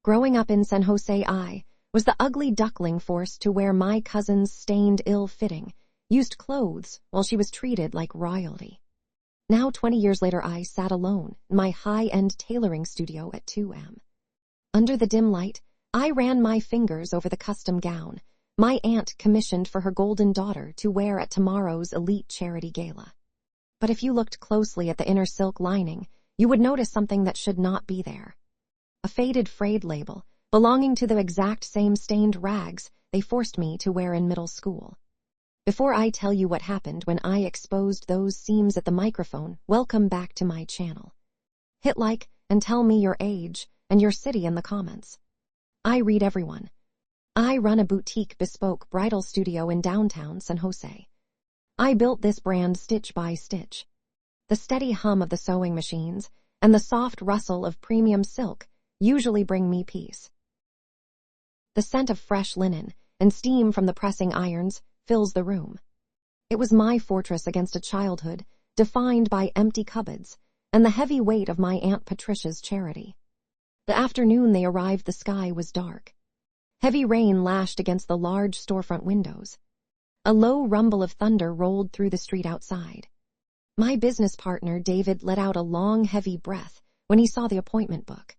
Growing up in San Jose, I was the ugly duckling forced to wear my cousin's stained, ill-fitting, used clothes while she was treated like royalty. Now, 20 years later, I sat alone in my high-end tailoring studio at 2M. Under the dim light, I ran my fingers over the custom gown my aunt commissioned for her golden daughter to wear at tomorrow's elite charity gala. But if you looked closely at the inner silk lining, you would notice something that should not be there. A faded frayed label belonging to the exact same stained rags they forced me to wear in middle school. Before I tell you what happened when I exposed those seams at the microphone, welcome back to my channel. Hit like and tell me your age and your city in the comments. I read everyone. I run a boutique bespoke bridal studio in downtown San Jose. I built this brand stitch by stitch. The steady hum of the sewing machines and the soft rustle of premium silk usually bring me peace. The scent of fresh linen and steam from the pressing irons fills the room. It was my fortress against a childhood defined by empty cupboards and the heavy weight of my Aunt Patricia's charity. The afternoon they arrived, the sky was dark. Heavy rain lashed against the large storefront windows. A low rumble of thunder rolled through the street outside. My business partner, David, let out a long, heavy breath when he saw the appointment book.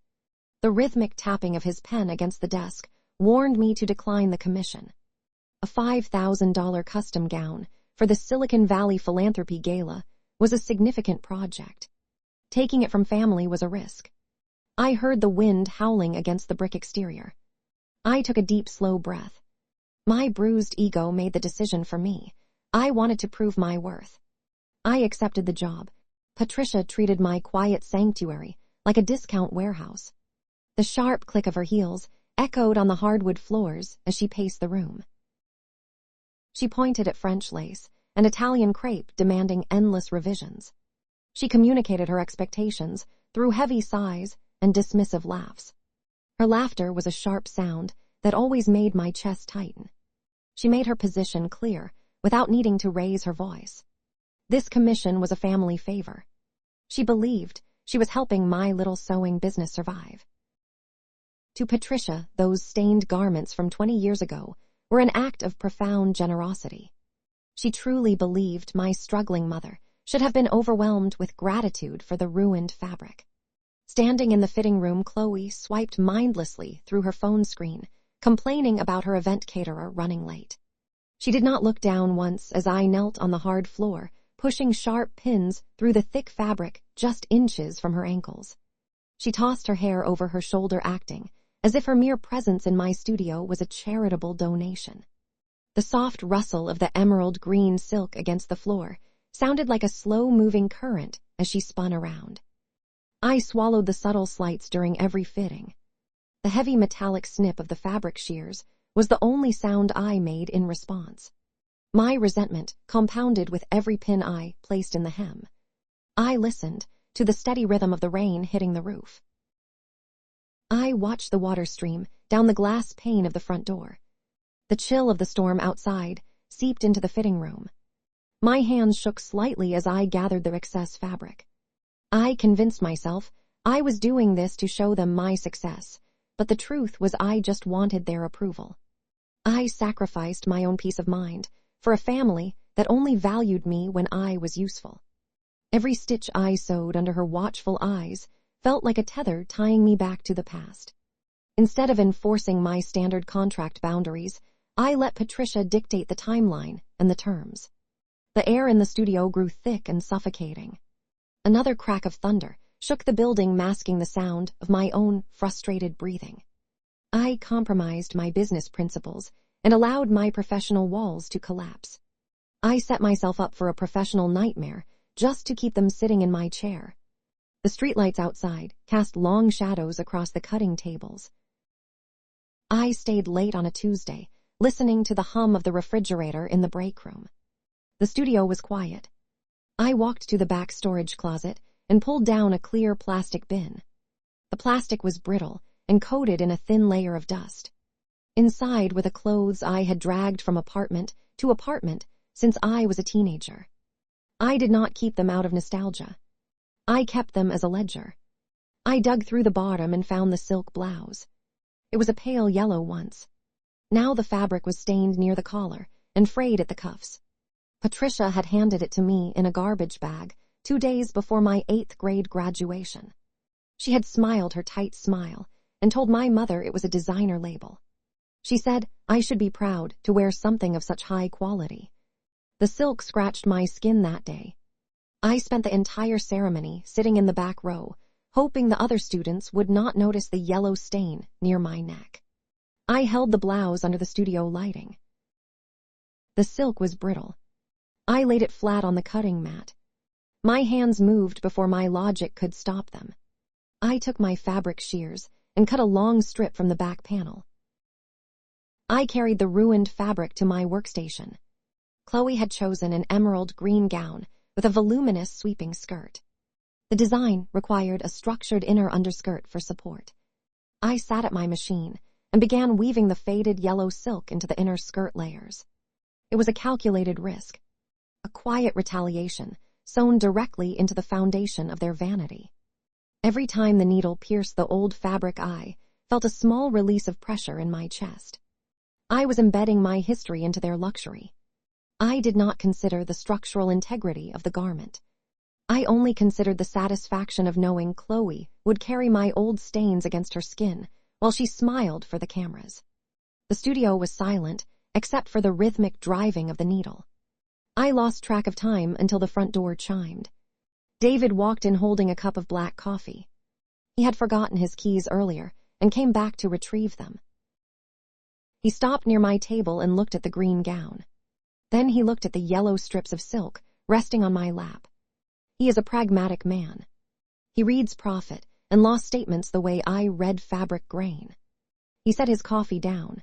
The rhythmic tapping of his pen against the desk warned me to decline the commission. A $5,000 custom gown for the Silicon Valley Philanthropy Gala was a significant project. Taking it from family was a risk. I heard the wind howling against the brick exterior. I took a deep, slow breath. My bruised ego made the decision for me. I wanted to prove my worth. I accepted the job. Patricia treated my quiet sanctuary like a discount warehouse. The sharp click of her heels echoed on the hardwood floors as she paced the room. She pointed at French lace and Italian crepe demanding endless revisions. She communicated her expectations through heavy sighs and dismissive laughs. Her laughter was a sharp sound that always made my chest tighten. She made her position clear without needing to raise her voice. This commission was a family favor. She believed she was helping my little sewing business survive. To Patricia, those stained garments from 20 years ago were an act of profound generosity. She truly believed my struggling mother should have been overwhelmed with gratitude for the ruined fabric. Standing in the fitting room, Chloe swiped mindlessly through her phone screen, complaining about her event caterer running late. She did not look down once as I knelt on the hard floor, pushing sharp pins through the thick fabric just inches from her ankles. She tossed her hair over her shoulder, acting as if her mere presence in my studio was a charitable donation. The soft rustle of the emerald green silk against the floor sounded like a slow-moving current as she spun around. I swallowed the subtle slights during every fitting. The heavy metallic snip of the fabric shears was the only sound I made in response. My resentment compounded with every pin I placed in the hem. I listened to the steady rhythm of the rain hitting the roof. I watched the water stream down the glass pane of the front door. The chill of the storm outside seeped into the fitting room. My hands shook slightly as I gathered the excess fabric. I convinced myself I was doing this to show them my success, but the truth was I just wanted their approval. I sacrificed my own peace of mind for a family that only valued me when I was useful. Every stitch I sewed under her watchful eyes felt like a tether tying me back to the past. Instead of enforcing my standard contract boundaries, I let Patricia dictate the timeline and the terms. The air in the studio grew thick and suffocating. Another crack of thunder shook the building, masking the sound of my own frustrated breathing. I compromised my business principles and allowed my professional walls to collapse. I set myself up for a professional nightmare just to keep them sitting in my chair. The streetlights outside cast long shadows across the cutting tables. I stayed late on a Tuesday, listening to the hum of the refrigerator in the break room. The studio was quiet. I walked to the back storage closet and pulled down a clear plastic bin. The plastic was brittle and coated in a thin layer of dust. Inside were the clothes I had dragged from apartment to apartment since I was a teenager. I did not keep them out of nostalgia. I kept them as a ledger. I dug through the bottom and found the silk blouse. It was a pale yellow once. Now the fabric was stained near the collar and frayed at the cuffs. Patricia had handed it to me in a garbage bag 2 days before my 8th grade graduation. She had smiled her tight smile and told my mother it was a designer label. She said I should be proud to wear something of such high quality. The silk scratched my skin that day. I spent the entire ceremony sitting in the back row, hoping the other students would not notice the yellow stain near my neck. I held the blouse under the studio lighting. The silk was brittle. I laid it flat on the cutting mat. My hands moved before my logic could stop them. I took my fabric shears and cut a long strip from the back panel. I carried the ruined fabric to my workstation. Chloe had chosen an emerald green gown with a voluminous sweeping skirt. The design required a structured inner underskirt for support. I sat at my machine and began weaving the faded yellow silk into the inner skirt layers. It was a calculated risk, a quiet retaliation sewn directly into the foundation of their vanity. Every time the needle pierced the old fabric, I felt a small release of pressure in my chest. I was embedding my history into their luxury. I did not consider the structural integrity of the garment. I only considered the satisfaction of knowing Chloe would carry my old stains against her skin while she smiled for the cameras. The studio was silent, except for the rhythmic driving of the needle. I lost track of time until the front door chimed. David walked in holding a cup of black coffee. He had forgotten his keys earlier and came back to retrieve them. He stopped near my table and looked at the green gown. Then he looked at the yellow strips of silk resting on my lap. He is a pragmatic man. He reads profit and loss statements the way I read fabric grain. He set his coffee down.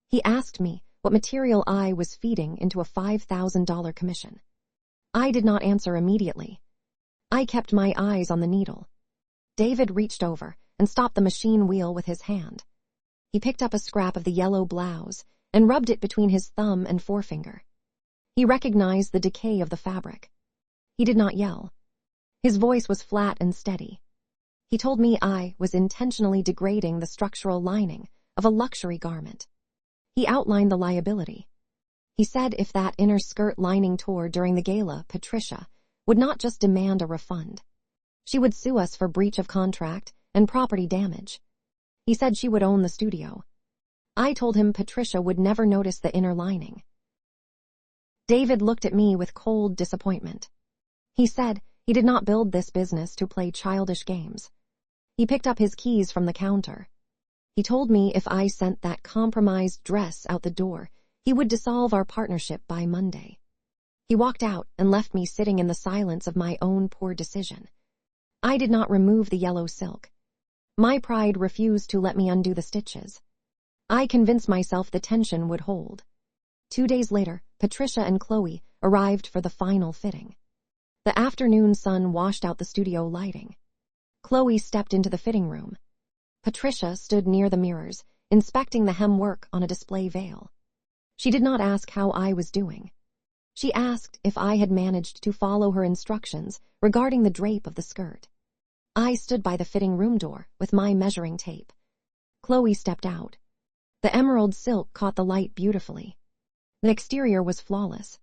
He asked me what material I was feeding into a $5,000 commission. I did not answer immediately. I kept my eyes on the needle. David reached over and stopped the machine wheel with his hand. He picked up a scrap of the yellow blouse and rubbed it between his thumb and forefinger. He recognized the decay of the fabric. He did not yell. His voice was flat and steady. He told me I was intentionally degrading the structural lining of a luxury garment. He outlined the liability. He said if that inner skirt lining tore during the gala, Patricia would not just demand a refund. She would sue us for breach of contract and property damage. He said she would own the studio. I told him Patricia would never notice the inner lining. David looked at me with cold disappointment. He said he did not build this business to play childish games. He picked up his keys from the counter. He told me if I sent that compromised dress out the door, he would dissolve our partnership by Monday. He walked out and left me sitting in the silence of my own poor decision. I did not remove the yellow silk. My pride refused to let me undo the stitches. I convinced myself the tension would hold. 2 days later, Patricia and Chloe arrived for the final fitting. The afternoon sun washed out the studio lighting. Chloe stepped into the fitting room. Patricia stood near the mirrors, inspecting the hemwork on a display veil. She did not ask how I was doing. She asked if I had managed to follow her instructions regarding the drape of the skirt. I stood by the fitting room door with my measuring tape. Chloe stepped out. The emerald silk caught the light beautifully. The exterior was flawless.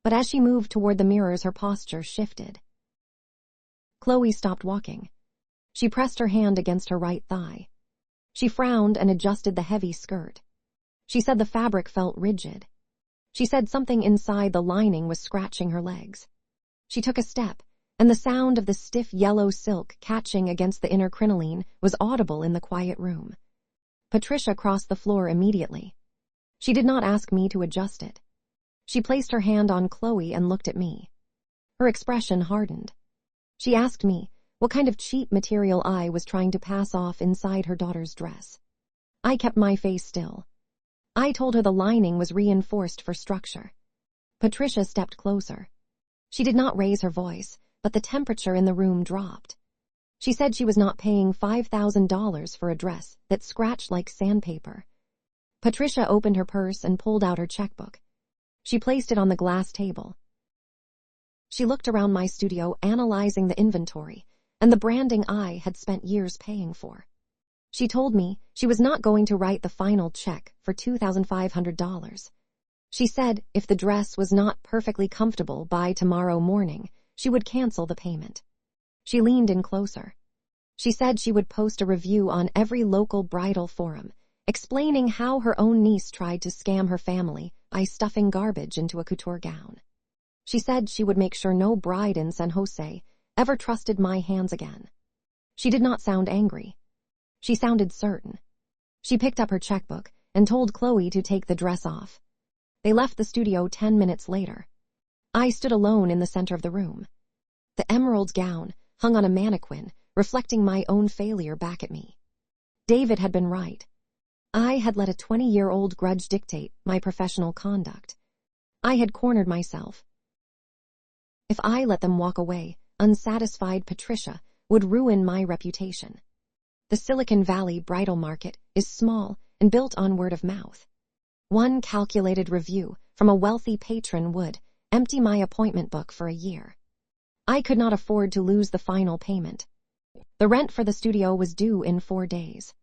But as she moved toward the mirrors, her posture shifted. Chloe stopped walking. She pressed her hand against her right thigh. She frowned and adjusted the heavy skirt. She said the fabric felt rigid. She said something inside the lining was scratching her legs. She took a step, and the sound of the stiff yellow silk catching against the inner crinoline was audible in the quiet room. Patricia crossed the floor immediately. She did not ask me to adjust it. She placed her hand on Chloe and looked at me. Her expression hardened. She asked me what kind of cheap material I was trying to pass off inside her daughter's dress. I kept my face still. I told her the lining was reinforced for structure. Patricia stepped closer. She did not raise her voice, but the temperature in the room dropped. She said she was not paying $5,000 for a dress that scratched like sandpaper. Patricia opened her purse and pulled out her checkbook. She placed it on the glass table. She looked around my studio, analyzing the inventory and the branding I had spent years paying for. She told me She was not going to write the final check for $2,500. She said if the dress was not perfectly comfortable by tomorrow morning, she would cancel the payment. She leaned in closer. She said she would post a review on every local bridal forum, explaining how her own niece tried to scam her family by stuffing garbage into a couture gown. She said she would make sure no bride in San Jose ever trusted my hands again. She did not sound angry. She sounded certain. She picked up her checkbook and told Chloe to take the dress off. They left the studio 10 minutes later. I stood alone in the center of the room. The emerald gown hung on a mannequin, reflecting my own failure back at me. David had been right. I had let a 20-year-old grudge dictate my professional conduct. I had cornered myself. If I let them walk away, unsatisfied Patricia would ruin my reputation. The Silicon Valley bridal market is small and built on word of mouth. One calculated review from a wealthy patron would empty my appointment book for a year. I could not afford to lose the final payment. The rent for the studio was due in 4 days.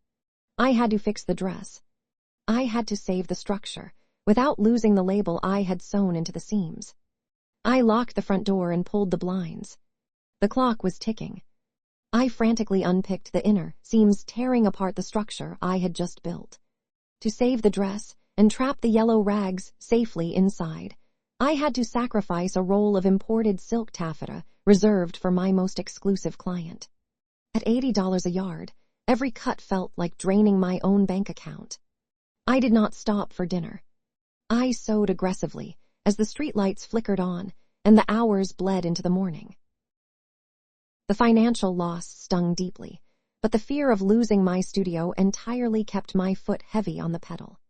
I had to fix the dress. I had to save the structure without losing the label I had sewn into the seams. I locked the front door and pulled the blinds. The clock was ticking. I frantically unpicked the inner seams, tearing apart the structure I had just built. To save the dress and trap the yellow rags safely inside, I had to sacrifice a roll of imported silk taffeta reserved for my most exclusive client. At $80 a yard, every cut felt like draining my own bank account. I did not stop for dinner. I sewed aggressively as the streetlights flickered on and the hours bled into the morning. The financial loss stung deeply, but the fear of losing my studio entirely kept my foot heavy on the pedal.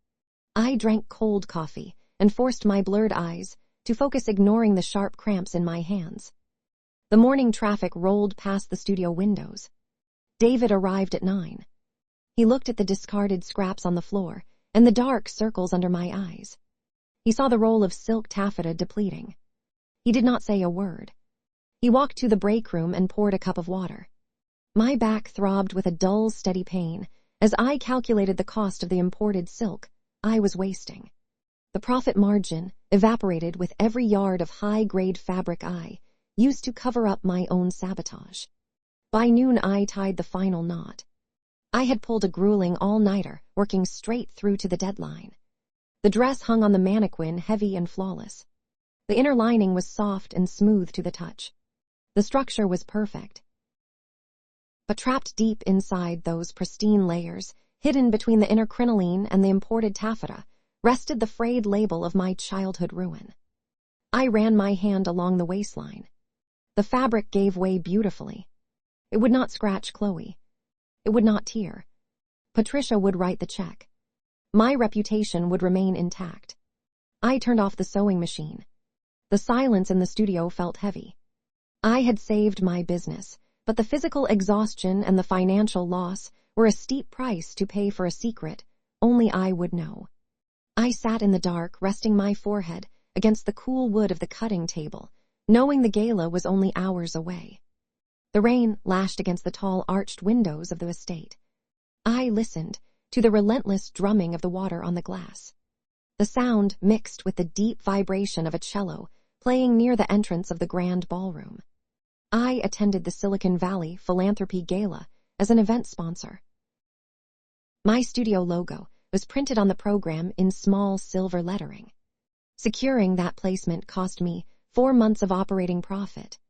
I drank cold coffee and forced my blurred eyes to focus, ignoring the sharp cramps in my hands. The morning traffic rolled past the studio windows. David arrived at 9. He looked at the discarded scraps on the floor and the dark circles under my eyes. He saw the roll of silk taffeta depleting. He did not say a word. He walked to the break room and poured a cup of water. My back throbbed with a dull, steady pain as I calculated the cost of the imported silk I was wasting. The profit margin evaporated with every yard of high-grade fabric I used to cover up my own sabotage. By noon, I tied the final knot. I had pulled a grueling all-nighter, working straight through to the deadline. The dress hung on the mannequin, heavy and flawless. The inner lining was soft and smooth to the touch. The structure was perfect. But trapped deep inside those pristine layers, hidden between the inner crinoline and the imported taffeta, rested the frayed label of my childhood ruin. I ran my hand along the waistline. The fabric gave way beautifully. It would not scratch Chloe. It would not tear. Patricia would write the check. My reputation would remain intact. I turned off the sewing machine. The silence in the studio felt heavy. I had saved my business, but the physical exhaustion and the financial loss were a steep price to pay for a secret only I would know. I sat in the dark, resting my forehead against the cool wood of the cutting table, knowing the gala was only hours away. The rain lashed against the tall arched windows of the estate. I listened to the relentless drumming of the water on the glass. The sound mixed with the deep vibration of a cello playing near the entrance of the grand ballroom. I attended the Silicon Valley Philanthropy Gala as an event sponsor. My studio logo was printed on the program in small silver lettering. Securing that placement cost me 4 months of operating profit.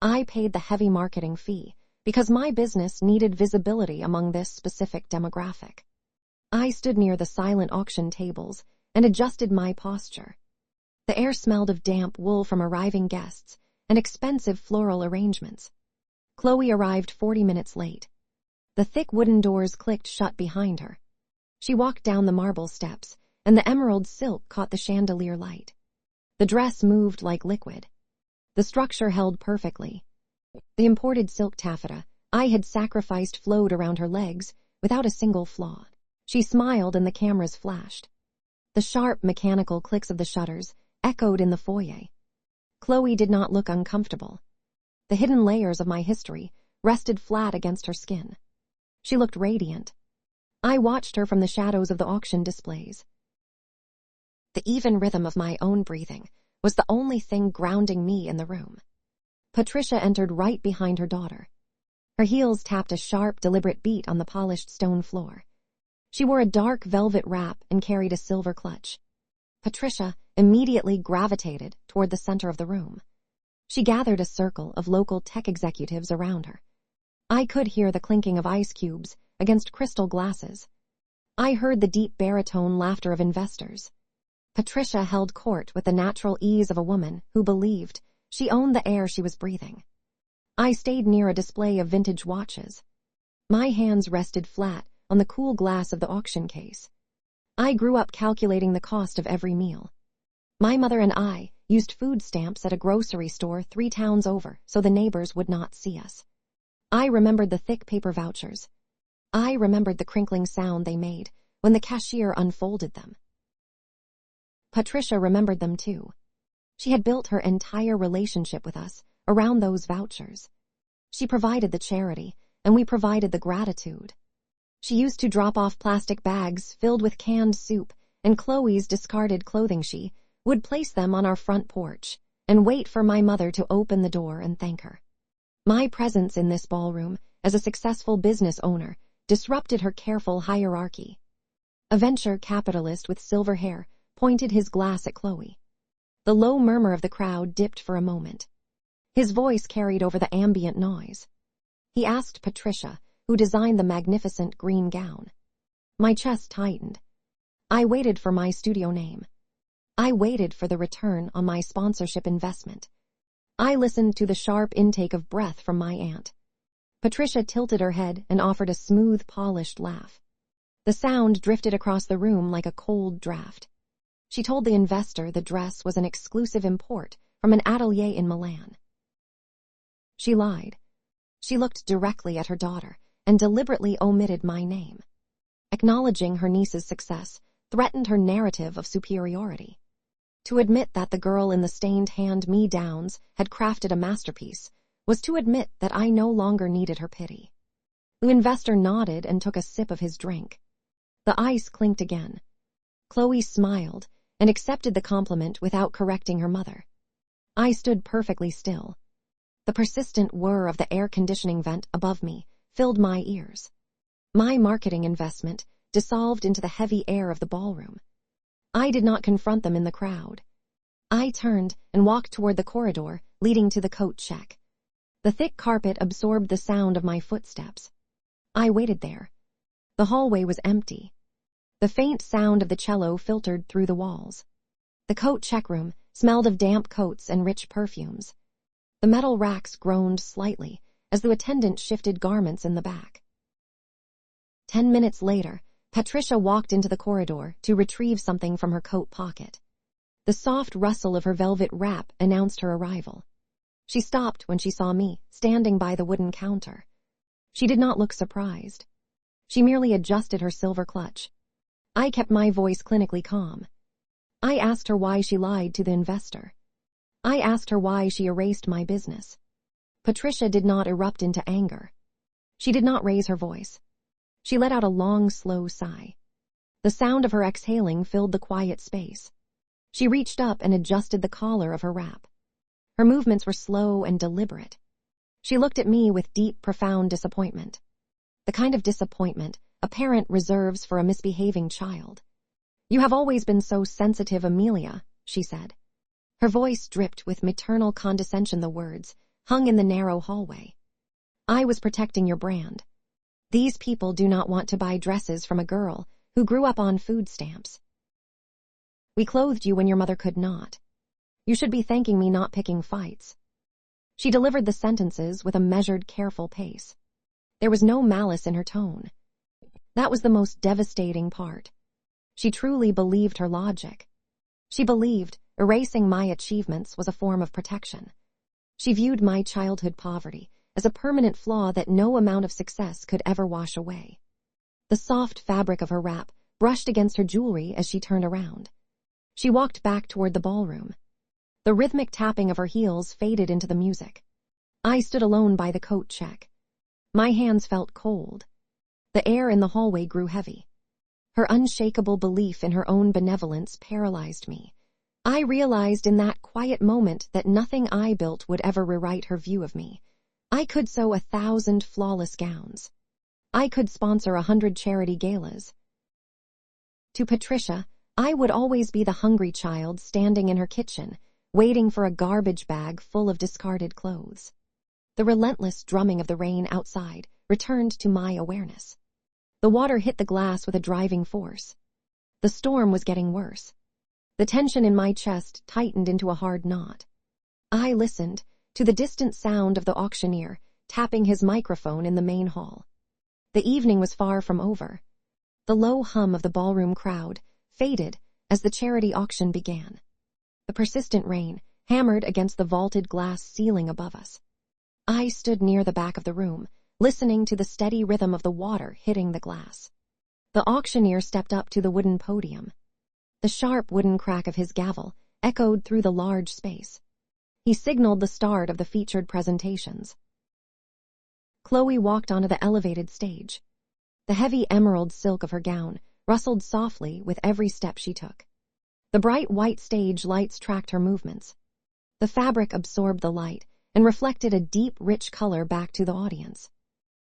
I paid the heavy marketing fee because my business needed visibility among this specific demographic. I stood near the silent auction tables and adjusted my posture. The air smelled of damp wool from arriving guests and expensive floral arrangements. Chloe arrived 40 minutes late. The thick wooden doors clicked shut behind her. She walked down the marble steps, and the emerald silk caught the chandelier light. The dress moved like liquid. The structure held perfectly. The imported silk taffeta I had sacrificed flowed around her legs without a single flaw. She smiled and the cameras flashed. The sharp mechanical clicks of the shutters echoed in the foyer. Chloe did not look uncomfortable. The hidden layers of my history rested flat against her skin. She looked radiant. I watched her from the shadows of the auction displays. The even rhythm of my own breathing was the only thing grounding me in the room. Patricia entered right behind her daughter. Her heels tapped a sharp, deliberate beat on the polished stone floor. She wore a dark velvet wrap and carried a silver clutch. Patricia immediately gravitated toward the center of the room. She gathered a circle of local tech executives around her. I could hear the clinking of ice cubes against crystal glasses. I heard the deep baritone laughter of investors. Patricia held court with the natural ease of a woman who believed she owned the air she was breathing. I stayed near a display of vintage watches. My hands rested flat on the cool glass of the auction case. I grew up calculating the cost of every meal. My mother and I used food stamps at a grocery store 3 towns over so the neighbors would not see us. I remembered the thick paper vouchers. I remembered the crinkling sound they made when the cashier unfolded them. Patricia remembered them too. She had built her entire relationship with us around those vouchers. She provided the charity, and we provided the gratitude. She used to drop off plastic bags filled with canned soup and Chloe's discarded clothing. She would place them on our front porch and wait for my mother to open the door and thank her. My presence in this ballroom as a successful business owner disrupted her careful hierarchy. A venture capitalist with silver hair pointed his glass at Chloe. The low murmur of the crowd dipped for a moment. His voice carried over the ambient noise. He asked Patricia, who designed the magnificent green gown. My chest tightened. I waited for my studio name. I waited for the return on my sponsorship investment. I listened to the sharp intake of breath from my aunt. Patricia tilted her head and offered a smooth, polished laugh. The sound drifted across the room like a cold draft. She told the investor the dress was an exclusive import from an atelier in Milan. She lied. She looked directly at her daughter and deliberately omitted my name. Acknowledging her niece's success threatened her narrative of superiority. To admit that the girl in the stained hand-me-downs had crafted a masterpiece was to admit that I no longer needed her pity. The investor nodded and took a sip of his drink. The ice clinked again. Chloe smiled and accepted the compliment without correcting her mother. I stood perfectly still. The persistent whir of the air conditioning vent above me filled my ears. My marketing investment dissolved into the heavy air of the ballroom. I did not confront them in the crowd. I turned and walked toward the corridor leading to the coat check. The thick carpet absorbed the sound of my footsteps. I waited there. The hallway was empty. The faint sound of the cello filtered through the walls. The coat check room smelled of damp coats and rich perfumes. The metal racks groaned slightly as the attendant shifted garments in the back. 10 minutes later, Patricia walked into the corridor to retrieve something from her coat pocket. The soft rustle of her velvet wrap announced her arrival. She stopped when she saw me, standing by the wooden counter. She did not look surprised. She merely adjusted her silver clutch. I kept my voice clinically calm. I asked her why she lied to the investor. I asked her why she erased my business. Patricia did not erupt into anger. She did not raise her voice. She let out a long, slow sigh. The sound of her exhaling filled the quiet space. She reached up and adjusted the collar of her wrap. Her movements were slow and deliberate. She looked at me with deep, profound disappointment. The kind of disappointment a parent reserves for a misbehaving child. "You have always been so sensitive, Amelia," she said. Her voice dripped with maternal condescension. The words hung in the narrow hallway. "I was protecting your brand. These people do not want to buy dresses from a girl who grew up on food stamps. We clothed you when your mother could not. You should be thanking me, not picking fights." She delivered the sentences with a measured, careful pace. There was no malice in her tone. That was the most devastating part. She truly believed her logic. She believed erasing my achievements was a form of protection. She viewed my childhood poverty as a permanent flaw that no amount of success could ever wash away. The soft fabric of her wrap brushed against her jewelry as she turned around. She walked back toward the ballroom. The rhythmic tapping of her heels faded into the music. I stood alone by the coat check. My hands felt cold. The air in the hallway grew heavy. Her unshakable belief in her own benevolence paralyzed me. I realized in that quiet moment that nothing I built would ever rewrite her view of me. I could sew 1,000 flawless gowns. I could sponsor 100 charity galas. To Patricia, I would always be the hungry child standing in her kitchen, waiting for a garbage bag full of discarded clothes. The relentless drumming of the rain outside returned to my awareness. The water hit the glass with a driving force. The storm was getting worse. The tension in my chest tightened into a hard knot. I listened to the distant sound of the auctioneer tapping his microphone in the main hall. The evening was far from over. The low hum of the ballroom crowd faded as the charity auction began. The persistent rain hammered against the vaulted glass ceiling above us. I stood near the back of the room, listening to the steady rhythm of the water hitting the glass. The auctioneer stepped up to the wooden podium. The sharp wooden crack of his gavel echoed through the large space. He signaled the start of the featured presentations. Chloe walked onto the elevated stage. The heavy emerald silk of her gown rustled softly with every step she took. The bright white stage lights tracked her movements. The fabric absorbed the light and reflected a deep, rich color back to the audience.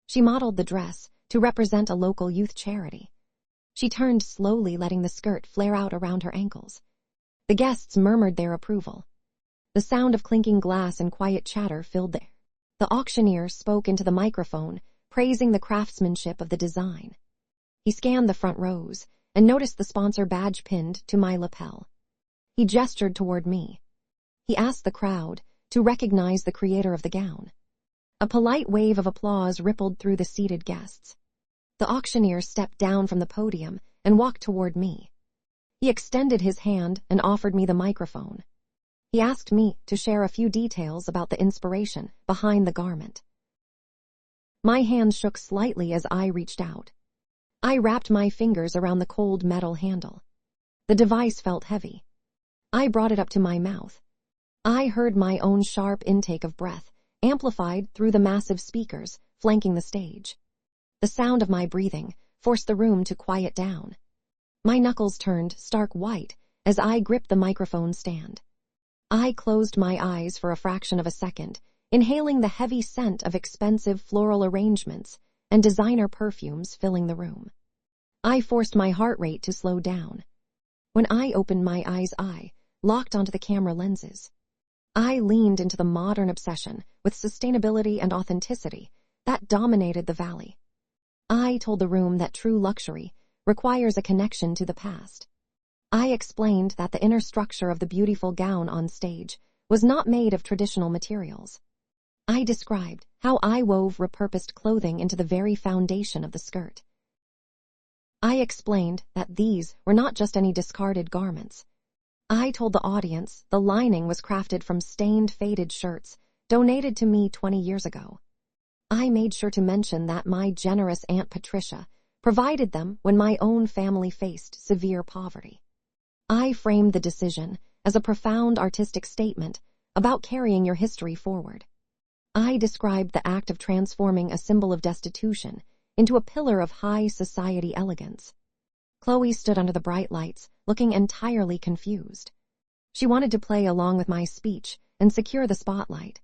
She modeled the dress to represent a local youth charity. She turned slowly, letting the skirt flare out around her ankles. The guests murmured their approval. The sound of clinking glass and quiet chatter filled the air. The auctioneer spoke into the microphone, praising the craftsmanship of the design. He scanned the front rows and noticed the sponsor badge pinned to my lapel. He gestured toward me. He asked the crowd to recognize the creator of the gown. A polite wave of applause rippled through the seated guests. The auctioneer stepped down from the podium and walked toward me. He extended his hand and offered me the microphone. He asked me to share a few details about the inspiration behind the garment. My hand shook slightly as I reached out. I wrapped my fingers around the cold metal handle. The device felt heavy. I brought it up to my mouth. I heard my own sharp intake of breath, amplified through the massive speakers flanking the stage. The sound of my breathing forced the room to quiet down. My knuckles turned stark white as I gripped the microphone stand. I closed my eyes for a fraction of a second, inhaling the heavy scent of expensive floral arrangements and designer perfumes filling the room. I forced my heart rate to slow down. When I opened my eyes, I locked onto the camera lenses. I leaned into the modern obsession with sustainability and authenticity that dominated the valley. I told the room that true luxury requires a connection to the past. I explained that the inner structure of the beautiful gown on stage was not made of traditional materials. I described how I wove repurposed clothing into the very foundation of the skirt. I explained that these were not just any discarded garments. I told the audience the lining was crafted from stained, faded shirts donated to me 20 years ago. I made sure to mention that my generous Aunt Patricia provided them when my own family faced severe poverty. I framed the decision as a profound artistic statement about carrying your history forward. I described the act of transforming a symbol of destitution into a pillar of high society elegance. Chloe stood under the bright lights, looking entirely confused. She wanted to play along with my speech and secure the spotlight.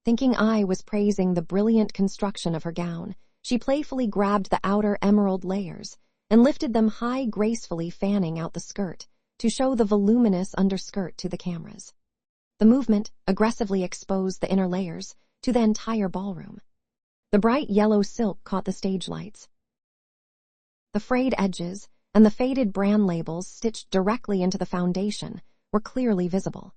Thinking I was praising the brilliant construction of her gown, she playfully grabbed the outer emerald layers and lifted them high, gracefully fanning out the skirt to show the voluminous underskirt to the cameras. The movement aggressively exposed the inner layers to the entire ballroom. The bright yellow silk caught the stage lights. The frayed edges and the faded brand labels stitched directly into the foundation were clearly visible.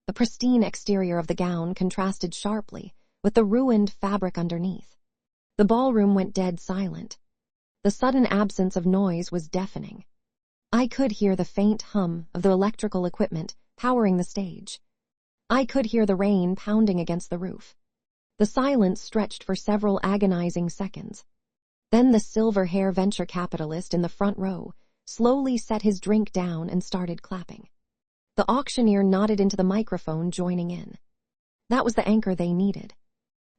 The pristine exterior of the gown contrasted sharply with the ruined fabric underneath. The ballroom went dead silent. The sudden absence of noise was deafening. I could hear the faint hum of the electrical equipment powering the stage. I could hear the rain pounding against the roof. The silence stretched for several agonizing seconds. Then the silver-hair venture capitalist in the front row slowly set his drink down and started clapping. The auctioneer nodded into the microphone, joining in. That was the anchor they needed.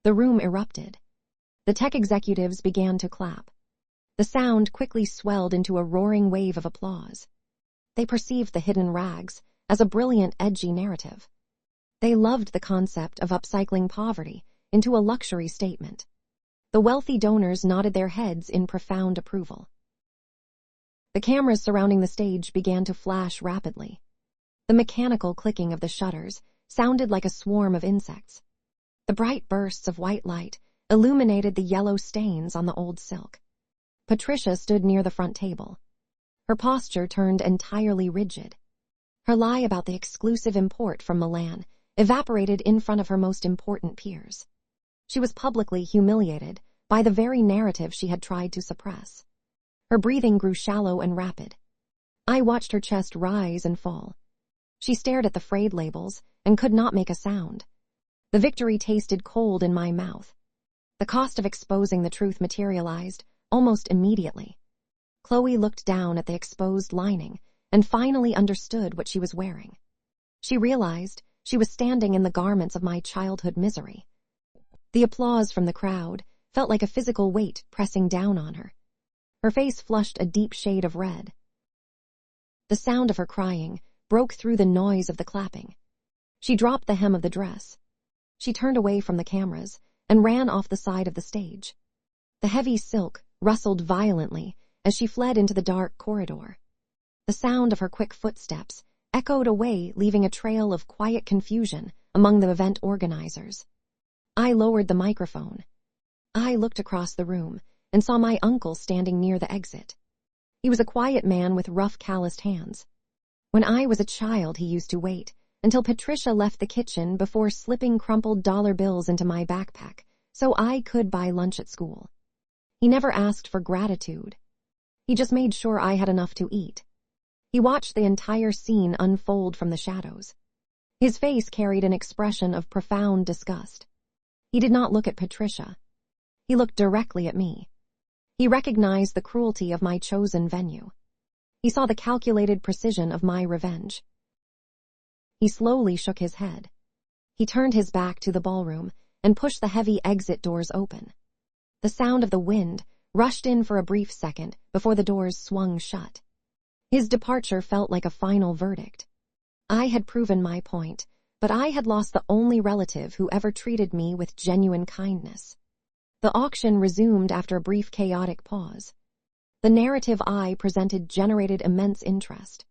The room erupted. The tech executives began to clap. The sound quickly swelled into a roaring wave of applause. They perceived the hidden rags as a brilliant, edgy narrative. They loved the concept of upcycling poverty into a luxury statement. The wealthy donors nodded their heads in profound approval. The cameras surrounding the stage began to flash rapidly. The mechanical clicking of the shutters sounded like a swarm of insects. The bright bursts of white light illuminated the yellow stains on the old silk. Patricia stood near the front table. Her posture turned entirely rigid. Her lie about the exclusive import from Milan evaporated in front of her most important peers. She was publicly humiliated by the very narrative she had tried to suppress. Her breathing grew shallow and rapid. I watched her chest rise and fall. She stared at the frayed labels and could not make a sound. The victory tasted cold in my mouth. The cost of exposing the truth materialized almost immediately. Chloe looked down at the exposed lining and finally understood what she was wearing. She realized she was standing in the garments of my childhood misery. The applause from the crowd felt like a physical weight pressing down on her. Her face flushed a deep shade of red. The sound of her crying broke through the noise of the clapping. She dropped the hem of the dress. She turned away from the cameras and ran off the side of the stage. The heavy silk rustled violently as she fled into the dark corridor. The sound of her quick footsteps echoed away, leaving a trail of quiet confusion among the event organizers. I lowered the microphone. I looked across the room and saw my uncle standing near the exit. He was a quiet man with rough, calloused hands. When I was a child, he used to wait until Patricia left the kitchen before slipping crumpled dollar bills into my backpack so I could buy lunch at school. He never asked for gratitude. He just made sure I had enough to eat. He watched the entire scene unfold from the shadows. His face carried an expression of profound disgust. He did not look at Patricia. He looked directly at me. He recognized the cruelty of my chosen venue. He saw the calculated precision of my revenge. He slowly shook his head. He turned his back to the ballroom and pushed the heavy exit doors open. The sound of the wind rushed in for a brief second before the doors swung shut. His departure felt like a final verdict. I had proven my point, but I had lost the only relative who ever treated me with genuine kindness. The auction resumed after a brief chaotic pause. The narrative I presented generated immense interest.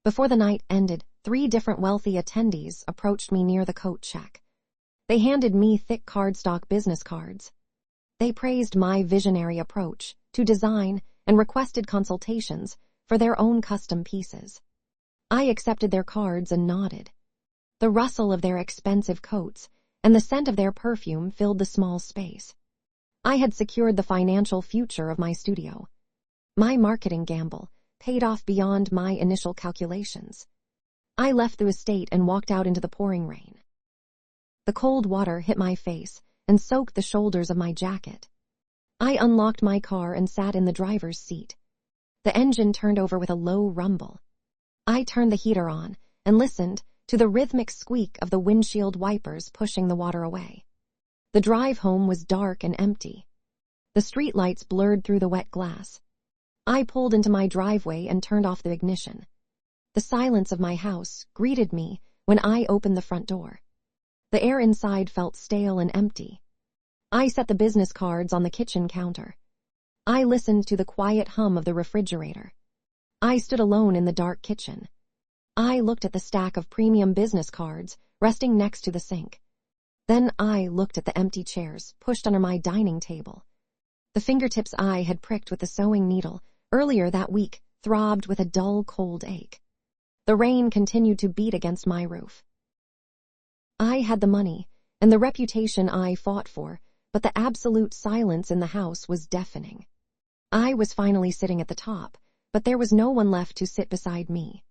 Before the night ended, 3 different wealthy attendees approached me near the coat check. They handed me thick cardstock business cards. They praised my visionary approach to design and requested consultations for their own custom pieces. I accepted their cards and nodded. The rustle of their expensive coats and the scent of their perfume filled the small space. I had secured the financial future of my studio. My marketing gamble paid off beyond my initial calculations. I left the estate and walked out into the pouring rain. The cold water hit my face and soaked the shoulders of my jacket. I unlocked my car and sat in the driver's seat. The engine turned over with a low rumble. I turned the heater on and listened to the rhythmic squeak of the windshield wipers pushing the water away. The drive home was dark and empty. The streetlights blurred through the wet glass. I pulled into my driveway and turned off the ignition. The silence of my house greeted me when I opened the front door. The air inside felt stale and empty. I set the business cards on the kitchen counter. I listened to the quiet hum of the refrigerator. I stood alone in the dark kitchen. I looked at the stack of premium business cards resting next to the sink. Then I looked at the empty chairs pushed under my dining table. The fingertips I had pricked with the sewing needle earlier that week throbbed with a dull, cold ache. The rain continued to beat against my roof. I had the money and the reputation I fought for, but the absolute silence in the house was deafening. I was finally sitting at the top, but there was no one left to sit beside me.